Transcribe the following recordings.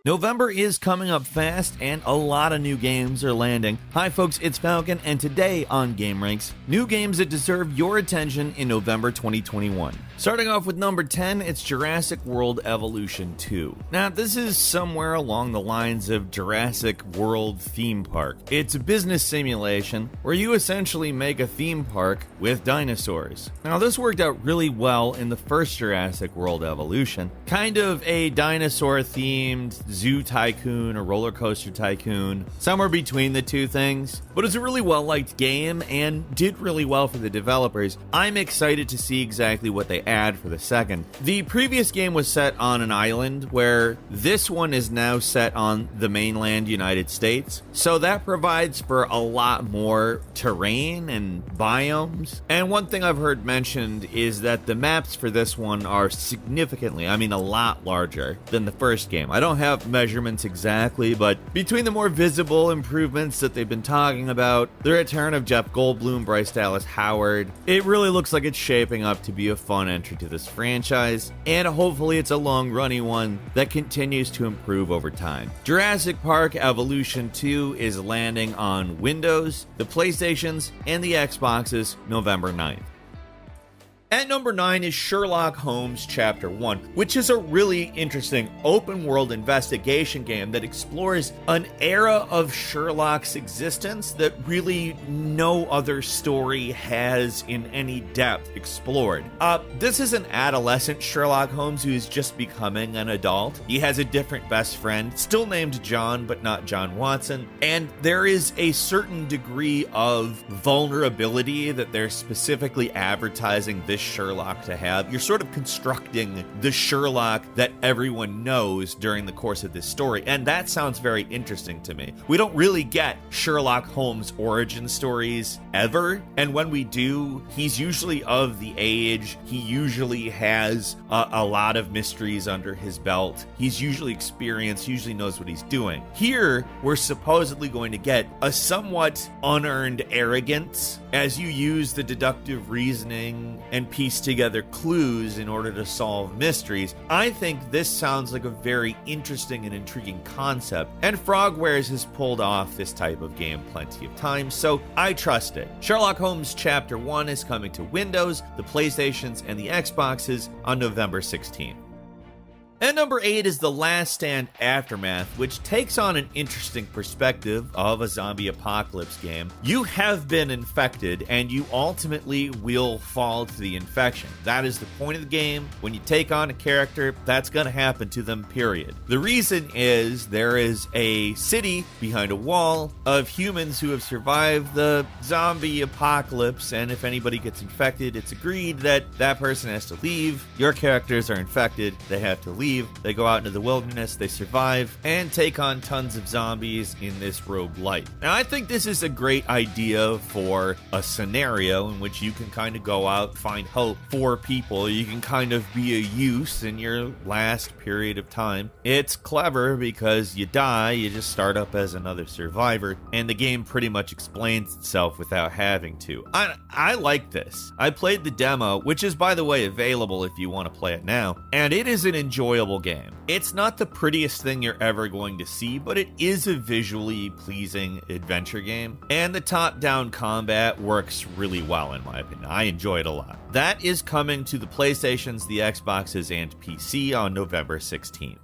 November is coming up fast and a lot of new games are landing. Hi folks, it's Falcon, and today on Game Ranks, new games that deserve your attention in November 2021. Starting off with number 10, it's Jurassic World Evolution 2. Now, this is somewhere along the lines of Jurassic World Theme Park. It's a business simulation where you essentially make a theme park with dinosaurs. Now, this worked out really well in the first Jurassic World Evolution. Kind of a dinosaur-themed zoo tycoon or roller coaster tycoon, somewhere between the two things. But it's a really well-liked game and did really well for the developers. I'm excited to see exactly what they add for the second. The previous game was set on an island, where this one is now set on the mainland United States. So that provides for a lot more terrain and biomes. And one thing I've heard mentioned is that the maps for this one are significantly, a lot larger than the first game. I don't have measurements exactly, but between the more visible improvements that they've been talking about, the return of Jeff Goldblum, Bryce Dallas Howard, it really looks like it's shaping up to be a fun entry to this franchise, and hopefully it's a long-running one that continues to improve over time. Jurassic Park Evolution 2 is landing on Windows, the PlayStations, and the Xboxes November 9th. At number 9 is Sherlock Holmes Chapter 1, which is a really interesting open-world investigation game that explores an era of Sherlock's existence that really no other story has in any depth explored. This is an adolescent Sherlock Holmes who is just becoming an adult. He has a different best friend, still named John, but not John Watson, and there is a certain degree of vulnerability that they're specifically advertising this Sherlock to have. You're sort of constructing the Sherlock that everyone knows during the course of this story, and that sounds very interesting to me. We don't really get Sherlock Holmes origin stories ever, and when we do, he's usually of the age, he usually has a lot of mysteries under his belt, he's usually experienced, usually knows what he's doing. Here, we're supposedly going to get a somewhat unearned arrogance as you use the deductive reasoning and piece together clues in order to solve mysteries. I think this sounds like a very interesting and intriguing concept, and Frogwares has pulled off this type of game plenty of times, so I trust it. Sherlock Holmes Chapter 1 is coming to Windows, the PlayStations, and the Xboxes on November 16th. At number 8 is The Last Stand Aftermath, which takes on an interesting perspective of a zombie apocalypse game. You have been infected, and you ultimately will fall to the infection. That is the point of the game. When you take on a character, that's going to happen to them, period. The reason is there is a city behind a wall of humans who have survived the zombie apocalypse, and if anybody gets infected, it's agreed that that person has to leave. Your characters are infected, they have to leave. They go out into the wilderness, they survive, and take on tons of zombies in this roguelite. Now, I think this is a great idea for a scenario in which you can kind of go out, find hope for people. You can kind of be a use in your last period of time. It's clever because you die, you just start up as another survivor, and the game pretty much explains itself without having to. I like this. I played the demo, which is, by the way, available if you want to play it now, and it is an enjoyable game. It's not the prettiest thing you're ever going to see, but it is a visually pleasing adventure game, and the top-down combat works really well in my opinion. I enjoy it a lot. That is coming to the PlayStations, the Xboxes, and PC on November 16th.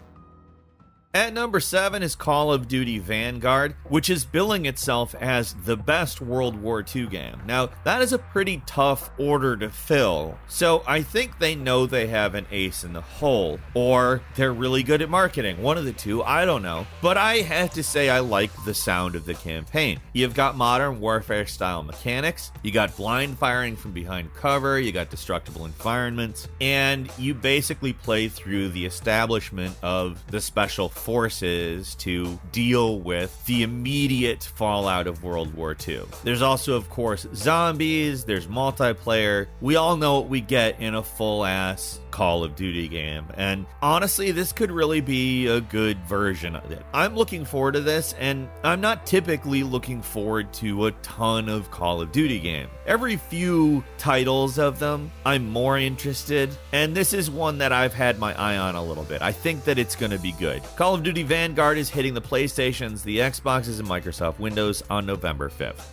At number 7 is Call of Duty Vanguard, which is billing itself as the best World War II game. Now, that is a pretty tough order to fill, so I think they know they have an ace in the hole, or they're really good at marketing. One of the two, I don't know. But I have to say I like the sound of the campaign. You've got modern warfare style mechanics, you got blind firing from behind cover, you got destructible environments, and you basically play through the establishment of the special forces to deal with the immediate fallout of World War II. There's also, of course, zombies, there's multiplayer. We all know what we get in a full-ass Call of Duty game. And honestly, this could really be a good version of it. I'm looking forward to this, and I'm not typically looking forward to a ton of Call of Duty games. Every few titles of them, I'm more interested, and this is one that I've had my eye on a little bit. I think that it's going to be good. Call of Duty Vanguard is hitting the PlayStations, the Xboxes, and Microsoft Windows on November 5th.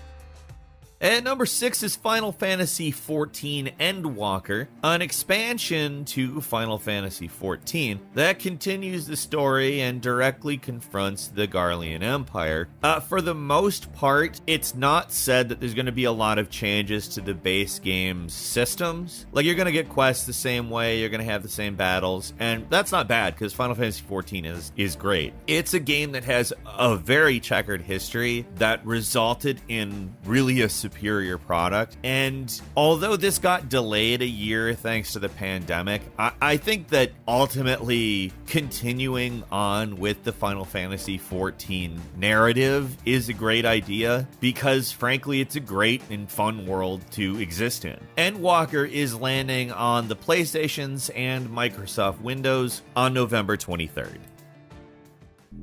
At number 6 is Final Fantasy XIV Endwalker, an expansion to Final Fantasy XIV that continues the story and directly confronts the Garlean Empire. For the most part, it's not said that there's going to be a lot of changes to the base game's systems. Like, you're going to get quests the same way, you're going to have the same battles, and that's not bad because Final Fantasy XIV is great. It's a game that has a very checkered history that resulted in really a superior product. And although this got delayed a year thanks to the pandemic, I think that ultimately continuing on with the Final Fantasy XIV narrative is a great idea because frankly it's a great and fun world to exist in. Endwalker is landing on the PlayStations and Microsoft Windows on November 23rd.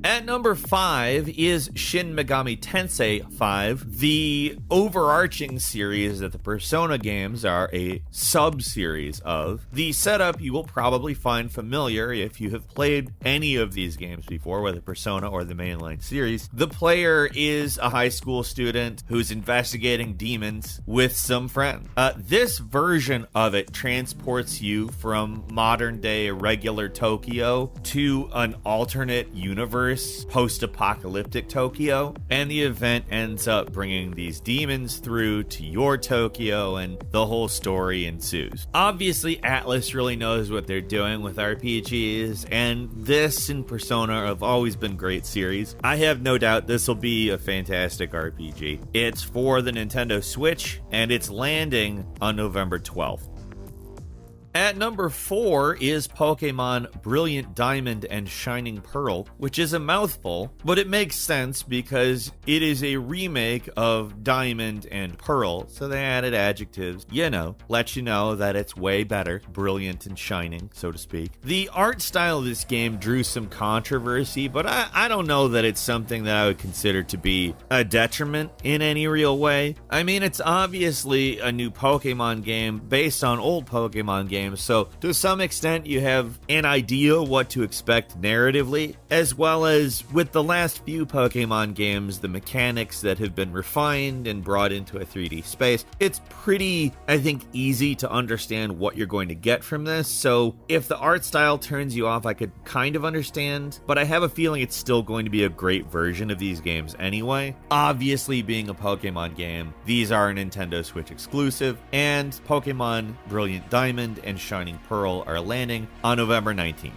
At number 5 is Shin Megami Tensei 5, the overarching series that the Persona games are a sub-series of. The setup you will probably find familiar if you have played any of these games before, whether Persona or the mainline series. The player is a high school student who's investigating demons with some friends. This version of it transports you from modern-day regular Tokyo to an alternate universe, post-apocalyptic Tokyo, and the event ends up bringing these demons through to your Tokyo, and the whole story ensues. Obviously, Atlas really knows what they're doing with RPGs, and this and Persona have always been great series. I have no doubt this will be a fantastic RPG. It's for the Nintendo Switch, and it's landing on November 12th. At number 4 is Pokemon Brilliant Diamond and Shining Pearl, which is a mouthful, but it makes sense because it is a remake of Diamond and Pearl, so they added adjectives, let you know that it's way better, brilliant and shining, so to speak. The art style of this game drew some controversy, but I don't know that it's something that I would consider to be a detriment in any real way. I mean, it's obviously a new Pokemon game based on old Pokemon games, so to some extent you have an idea what to expect narratively, as well as with the last few Pokemon games, the mechanics that have been refined and brought into a 3D space. It's pretty, I think, easy to understand what you're going to get from this, so if the art style turns you off, I could kind of understand, but I have a feeling it's still going to be a great version of these games anyway. Obviously, being a Pokemon game, these are a Nintendo Switch exclusive, and Pokemon Brilliant Diamond and Shining Pearl are landing on November 19th.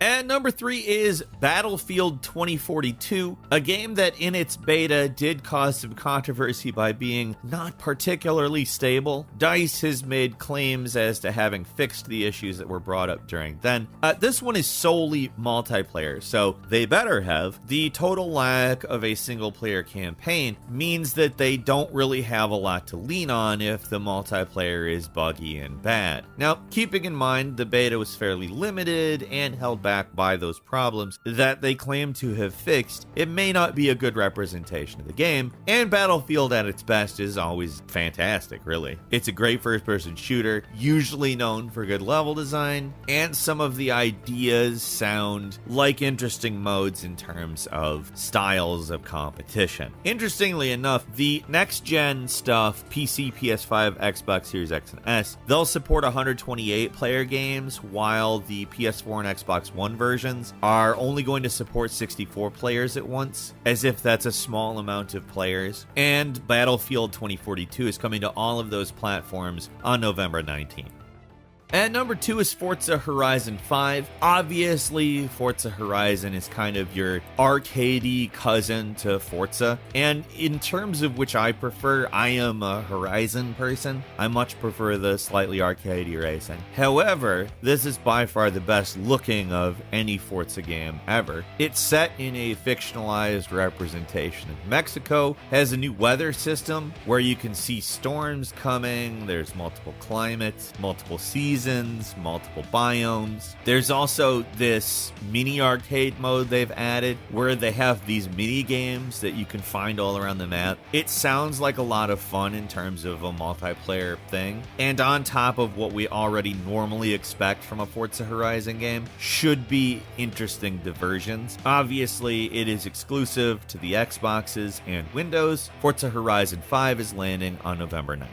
And number 3 is Battlefield 2042, a game that in its beta did cause some controversy by being not particularly stable. DICE has made claims as to having fixed the issues that were brought up during then. This one is solely multiplayer, so they better have. The total lack of a single-player campaign means that they don't really have a lot to lean on if the multiplayer is buggy and bad. Now, keeping in mind the beta was fairly limited and held back by those problems that they claim to have fixed, it may not be a good representation of the game, and Battlefield at its best is always fantastic, really. It's a great first-person shooter, usually known for good level design, and some of the ideas sound like interesting modes in terms of styles of competition. Interestingly enough, the next-gen stuff, PC, PS5, Xbox Series X and S, they'll support 128-player games, while the PS4 and Xbox One versions are only going to support 64 players at once, as if that's a small amount of players. And Battlefield 2042 is coming to all of those platforms on November 19th. At number 2 is Forza Horizon 5. Obviously, Forza Horizon is kind of your arcadey cousin to Forza, and in terms of which I prefer, I am a Horizon person. I much prefer the slightly arcadey racing. However, this is by far the best looking of any Forza game ever. It's set in a fictionalized representation of Mexico, has a new weather system where you can see storms coming, there's multiple climates, multiple seasons, seasons, multiple biomes. There's also this mini arcade mode they've added where they have these mini games that you can find all around the map. It sounds like a lot of fun in terms of a multiplayer thing. And on top of what we already normally expect from a Forza Horizon game, should be interesting diversions. Obviously, it is exclusive to the Xboxes and Windows. Forza Horizon 5 is landing on November 9th.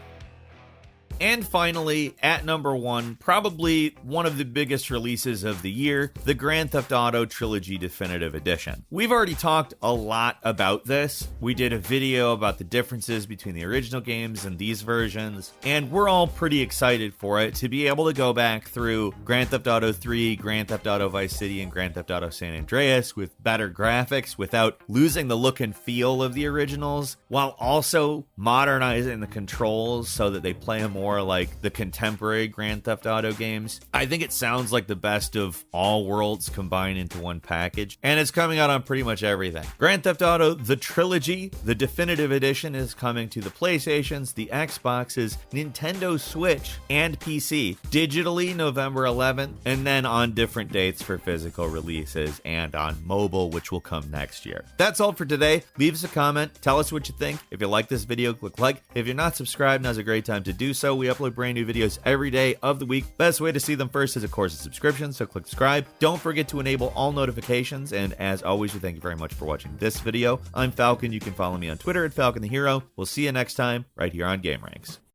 And finally, at number 1, probably one of the biggest releases of the year, the Grand Theft Auto Trilogy Definitive Edition. We've already talked a lot about this. We did a video about the differences between the original games and these versions, and we're all pretty excited for it to be able to go back through Grand Theft Auto 3, Grand Theft Auto Vice City, and Grand Theft Auto San Andreas with better graphics without losing the look and feel of the originals, while also modernizing the controls so that they play more like the contemporary Grand Theft Auto games. I think it sounds like the best of all worlds combined into one package, and it's coming out on pretty much everything. Grand Theft Auto, the trilogy, the definitive edition, is coming to the PlayStations, the Xboxes, Nintendo Switch, and PC, digitally November 11th, and then on different dates for physical releases and on mobile, which will come next year. That's all for today. Leave us a comment. Tell us what you think. If you like this video, click like. If you're not subscribed, now's a great time to do so. We upload brand new videos every day of the week. Best way to see them first is, of course, a subscription, so click subscribe. Don't forget to enable all notifications, and as always, we thank you very much for watching this video. I'm Falcon. You can follow me on Twitter at Falcon the Hero. We'll see you next time right here on Game Ranks.